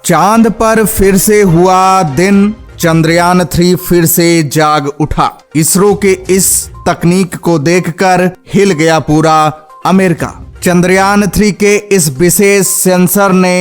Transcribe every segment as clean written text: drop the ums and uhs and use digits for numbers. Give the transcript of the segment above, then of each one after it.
चांद पर फिर से हुआ दिन, चंद्रयान 3 फिर से जाग उठा। इसरो के इस तकनीक को देखकर हिल गया पूरा अमेरिका। चंद्रयान 3 के इस विशेष सेंसर ने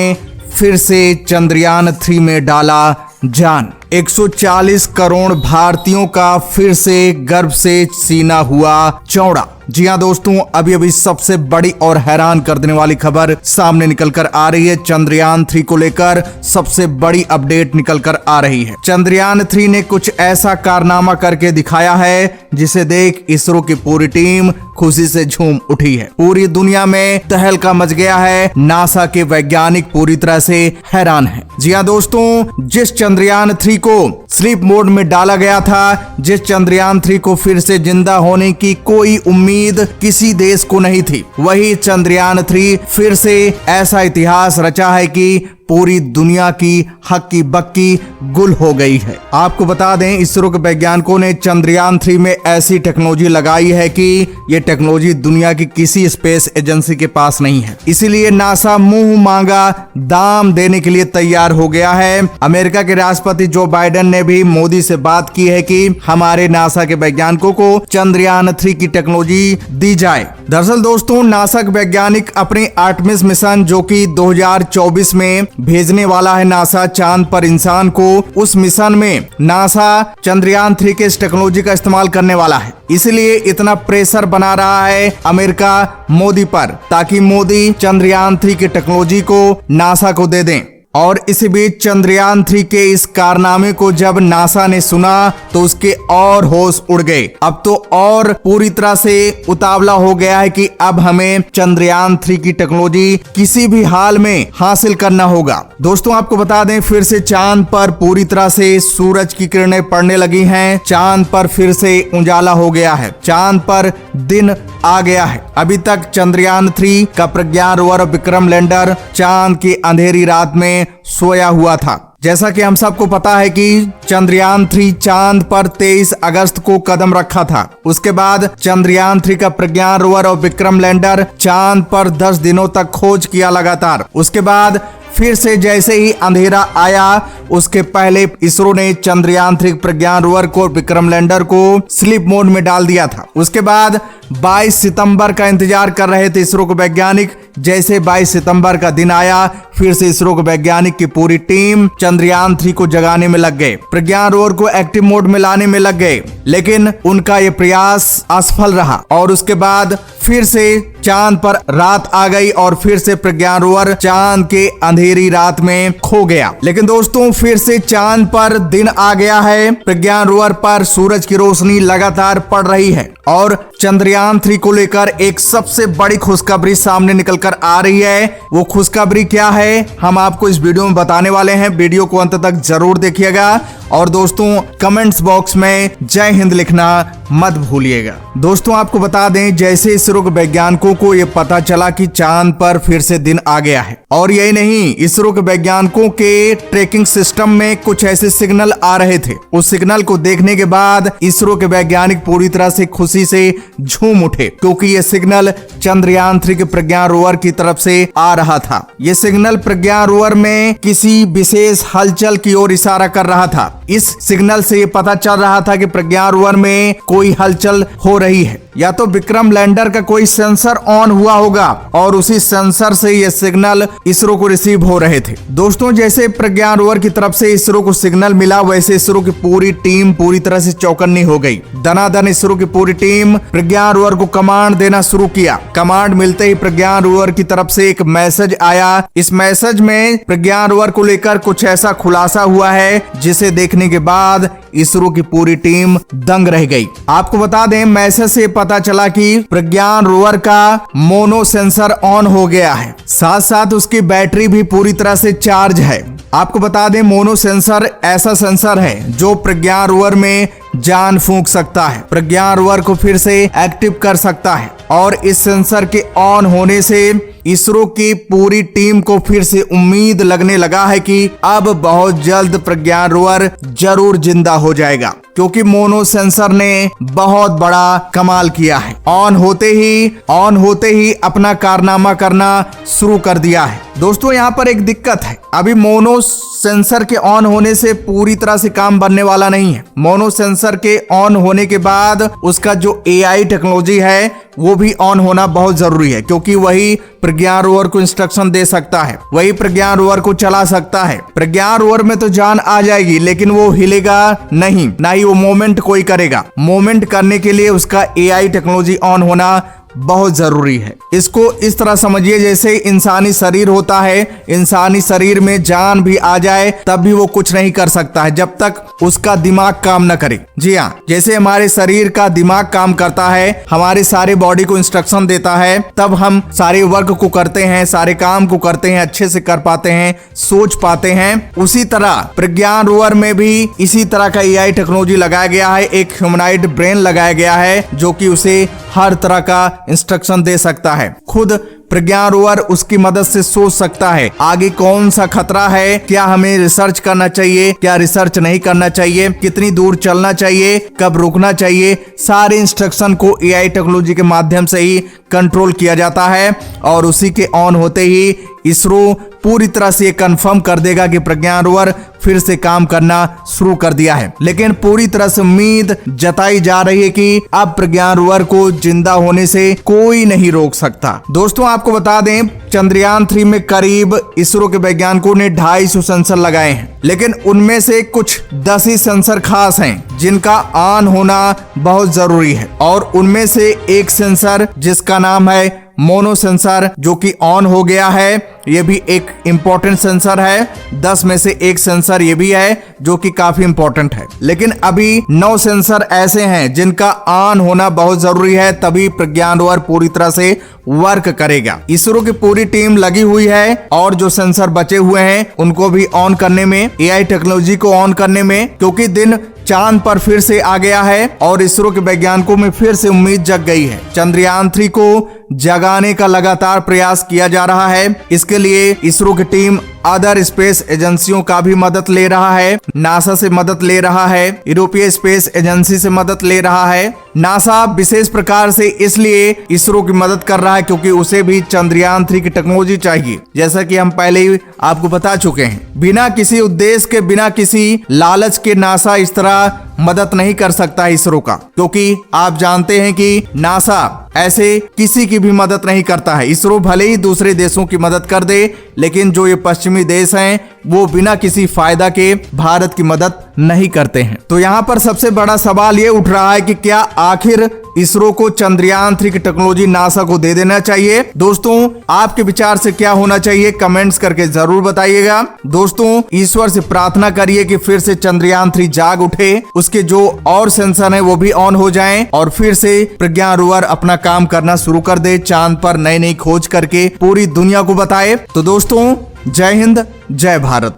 फिर से चंद्रयान 3 में डाला जान। 140 करोड़ भारतीयों का फिर से गर्व से सीना हुआ चौड़ा। जी हाँ दोस्तों, अभी सबसे बड़ी और हैरान कर देने वाली खबर सामने निकल कर आ रही है। चंद्रयान 3 को लेकर सबसे बड़ी अपडेट निकल कर आ रही है। चंद्रयान 3 ने कुछ ऐसा कारनामा करके दिखाया है जिसे देख इसरो की पूरी टीम खुशी से झूम उठी है। पूरी दुनिया में तहलका मच गया है। नासा के वैज्ञानिक पूरी तरह से हैरान हैं। जी हाँ दोस्तों, जिस चंद्रयान 3 को स्लीप मोड में डाला गया था, जिस चंद्रयान 3 को फिर से जिंदा होने की कोई उम्मीद किसी देश को नहीं थी, वही चंद्रयान 3 फिर से ऐसा इतिहास रचा है कि पूरी दुनिया की हक्की बक्की गुल हो गई है। आपको बता दें, इसरो के वैज्ञानिकों ने चंद्रयान 3 में ऐसी टेक्नोलॉजी लगाई है कि ये टेक्नोलॉजी दुनिया की किसी स्पेस एजेंसी के पास नहीं है। इसीलिए नासा मुंह मांगा दाम देने के लिए तैयार हो गया है। अमेरिका के राष्ट्रपति जो बाइडेन ने भी मोदी से बात की है कि हमारे नासा के वैज्ञानिकों को चंद्रयान 3 की टेक्नोलॉजी दी जाए। दरअसल दोस्तों, नासा के वैज्ञानिक अपनी आर्टेमिस मिशन जो कि 2024 में भेजने वाला है नासा चांद पर इंसान को, उस मिशन में नासा चंद्रयान 3 के इस टेक्नोलॉजी का इस्तेमाल करने वाला है। इसलिए इतना प्रेशर बना रहा है अमेरिका मोदी पर, ताकि मोदी चंद्रयान 3 की टेक्नोलॉजी को नासा को दे दें। और इसी बीच चंद्रयान 3 के इस कारनामे को जब नासा ने सुना तो उसके और होश उड़ गए। अब तो और पूरी तरह से उतावला हो गया है कि अब हमें चंद्रयान 3 की टेक्नोलॉजी किसी भी हाल में हासिल करना होगा। दोस्तों, आपको बता दें, फिर से चांद पर पूरी तरह से सूरज की किरणें पड़ने लगी हैं। चांद पर फिर से उजाला हो गया है। चांद पर दिन आ गया है। अभी तक चंद्रयान 3 का प्रज्ञान रोवर और विक्रम लैंडर चांद की अंधेरी रात में सोया हुआ था। जैसा कि हम सबको पता है कि चंद्रयान 3 चांद पर 23 अगस्त को कदम रखा था। उसके बाद चंद्रयान 3 का प्रज्ञान रोवर और विक्रम लैंडर चांद पर 10 दिनों तक खोज किया लगातार। उसके बाद फिर से जैसे ही अंधेरा आया, उसके पहले इसरो ने चंद्रयान 3 प्रज्ञान रोवर को, विक्रम लैंडर को स्लीप मोड में डाल दिया था। उसके बाद 22 सितंबर का इंतजार कर रहे थे इसरो के वैज्ञानिक। जैसे 22 सितंबर का दिन आया, फिर से इसरो के वैज्ञानिक की पूरी टीम चंद्रयान 3 को जगाने में लग गए, प्रज्ञान रोवर को एक्टिव मोड में लाने में लग गए। लेकिन उनका ये प्रयास असफल रहा और उसके बाद फिर से चांद पर रात आ गई और फिर से प्रज्ञान रोवर चांद के अंधेरी रात में खो गया। लेकिन दोस्तों, फिर से चांद पर दिन आ गया है। प्रज्ञान रोवर पर सूरज की रोशनी लगातार पड़ रही है और चंद्रयान 3 को लेकर एक सबसे बड़ी खुशखबरी सामने निकल कर आ रही है। वो खुशखबरी क्या है, हम आपको इस वीडियो में बताने वाले हैं। वीडियो को अंत तक जरूर देखिएगा और दोस्तों, कमेंट्स बॉक्स में जय हिंद लिखना मत भूलिएगा। दोस्तों, आपको बता दें, जैसे इसरो के वैज्ञानिकों को यह पता चला कि चांद पर फिर से दिन आ गया है, और यही नहीं, इसरो के वैज्ञानिकों के ट्रैकिंग सिस्टम में कुछ ऐसे सिग्नल आ रहे थे। उस सिग्नल को देखने के बाद इसरो के वैज्ञानिक पूरी तरह से खुशी से झूम उठे, क्योंकि ये सिग्नल चंद्रयान 3 के प्रज्ञान रोवर की तरफ से आ रहा था। ये सिग्नल प्रज्ञान रोवर में किसी विशेष हलचल की ओर इशारा कर रहा था। इस सिग्नल से ये पता चल रहा था कि प्रज्ञान रोवर में कोई हलचल हो रही है, या तो विक्रम लैंडर का कोई सेंसर ऑन हुआ होगा और उसी सेंसर से ये सिग्नल इसरो को रिसीव हो रहे थे। दोस्तों, जैसे प्रज्ञान रोवर की तरफ से इसरो को सिग्नल मिला, वैसे इसरो की पूरी टीम पूरी तरह से चौकन्नी हो गई। दनादन इसरो की पूरी टीम प्रज्ञान रोवर को कमांड देना शुरू किया। कमांड मिलते ही प्रज्ञान रोवर की तरफ से एक मैसेज आया। इस मैसेज में प्रज्ञान रोवर को लेकर कुछ ऐसा खुलासा हुआ है जिसे देखने के बाद इसरो की पूरी टीम दंग रह गई। आपको बता दें, मैसेज से पता चला कि प्रज्ञान रोवर का मोनो सेंसर ऑन हो गया है, साथ साथ उसकी बैटरी भी पूरी तरह से चार्ज है। आपको बता दें, मोनो सेंसर ऐसा सेंसर है जो प्रज्ञान रोवर में जान फूंक सकता है, प्रज्ञान रोवर को फिर से एक्टिव कर सकता है। और इस सेंसर के ऑन होने से इसरो की पूरी टीम को फिर से उम्मीद लगने लगा है कि अब बहुत जल्द प्रज्ञान रोवर जरूर जिंदा हो जाएगा, क्योंकि मोनो सेंसर ने बहुत बड़ा कमाल किया है। ऑन होते ही अपना कारनामा करना शुरू कर दिया है। दोस्तों यहाँ पर एक दिक्कत है, अभी मोनो सेंसर के ऑन होने से पूरी तरह से काम बनने वाला नहीं है। मोनो सेंसर के ऑन होने के बाद उसका जो AI टेक्नोलॉजी है वो भी ऑन होना बहुत जरूरी है, क्योंकि वही प्रज्ञान रोवर को इंस्ट्रक्शन दे सकता है, वही प्रज्ञान रोवर को चला सकता है। प्रज्ञान रोवर में तो जान आ जाएगी लेकिन वो हिलेगा नहीं, ना ही वो मूवमेंट कोई करेगा। मूवमेंट करने के लिए उसका AI टेक्नोलॉजी ऑन होना बहुत जरूरी है। इसको इस तरह समझिए जैसे इंसानी शरीर होता है, इंसानी शरीर में जान भी आ जाए तब भी वो कुछ नहीं कर सकता है जब तक उसका दिमाग काम न करे। जी हाँ, जैसे हमारे शरीर का दिमाग काम करता है, हमारे सारे बॉडी को इंस्ट्रक्शन देता है, तब हम सारे वर्क को करते हैं, सारे काम को करते हैं, अच्छे से कर पाते हैं, सोच पाते हैं। उसी तरह प्रज्ञान रोवर में भी इसी तरह का AI टेक्नोलॉजी लगाया गया है, एक ह्यूमनॉइड ब्रेन लगाया गया है जो कि उसे हर तरह का इंस्ट्रक्शन दे सकता है। खुद प्रज्ञान रोवर उसकी मदद से सोच सकता है आगे कौन सा खतरा है, क्या हमें रिसर्च करना चाहिए, क्या रिसर्च नहीं करना चाहिए, कितनी दूर चलना चाहिए, कब रुकना चाहिए। सारे इंस्ट्रक्शन को AI टेक्नोलॉजी के माध्यम से ही कंट्रोल किया जाता है और उसी के ऑन होते ही इसरो पूरी तरह से कंफर्म कर देगा कि प्रज्ञान रोवर फिर से काम करना शुरू कर दिया है। लेकिन पूरी तरह से उम्मीद जताई जा रही है कि अब प्रज्ञान रोवर को जिंदा होने से कोई नहीं रोक सकता। दोस्तों आपको बता दें, चंद्रयान 3 में करीब इसरो के वैज्ञानिकों ने 250 सेंसर लगाए हैं, लेकिन उनमें से कुछ 10 ही सेंसर खास हैं जिनका ऑन होना बहुत जरूरी है। और उनमें से एक सेंसर जिसका नाम है मोनो सेंसर जो कि ऑन हो गया है, ये भी एक इम्पोर्टेंट सेंसर है। 10 में से एक सेंसर ये भी है जो कि काफी इम्पोर्टेंट है। लेकिन अभी 9 सेंसर ऐसे हैं जिनका ऑन होना बहुत जरूरी है, तभी प्रज्ञान रोवर पूरी तरह से वर्क करेगा। इसरो की पूरी टीम लगी हुई है और जो सेंसर बचे हुए हैं उनको भी ऑन करने में, AI टेक्नोलॉजी को ऑन करने में, क्योंकि दिन चांद पर फिर से आ गया है और इसरो के वैज्ञानिकों में फिर से उम्मीद जग गई है। चंद्रयान 3 को जगाने का लगातार प्रयास किया जा रहा है। इसके लिए इसरो की टीम अदर स्पेस एजेंसियों का भी मदद ले रहा है, नासा से मदद ले रहा है, यूरोपीय स्पेस एजेंसी से मदद ले रहा है। नासा विशेष प्रकार से इसलिए इसरो की मदद कर रहा है क्योंकि उसे भी चंद्रयान 3 की टेक्नोलॉजी चाहिए। जैसा कि हम पहले ही आपको बता चुके हैं, बिना किसी उद्देश्य के, बिना किसी लालच के नासा इस तरह मदद नहीं कर सकता इसरो का, क्योंकि आप जानते हैं कि नासा ऐसे किसी की भी मदद नहीं करता है। इसरो भले ही दूसरे देशों की मदद कर दे, लेकिन जो ये पश्चिमी देश हैं वो बिना किसी फायदा के भारत की मदद नहीं करते हैं। तो यहाँ पर सबसे बड़ा सवाल ये उठ रहा है कि क्या आखिर इसरो को चंद्रयान 3 की टेक्नोलॉजी नासा को दे देना चाहिए? दोस्तों आपके विचार से क्या होना चाहिए, कमेंट्स करके जरूर बताइएगा। दोस्तों ईश्वर से प्रार्थना करिए कि फिर से चंद्रयान 3 जाग उठे, उसके जो और सेंसर है वो भी ऑन हो जाएं और फिर से प्रज्ञान रोवर अपना काम करना शुरू कर दे, चांद पर नई नई खोज करके पूरी दुनिया को बताए। तो दोस्तों जय हिंद, जय भारत।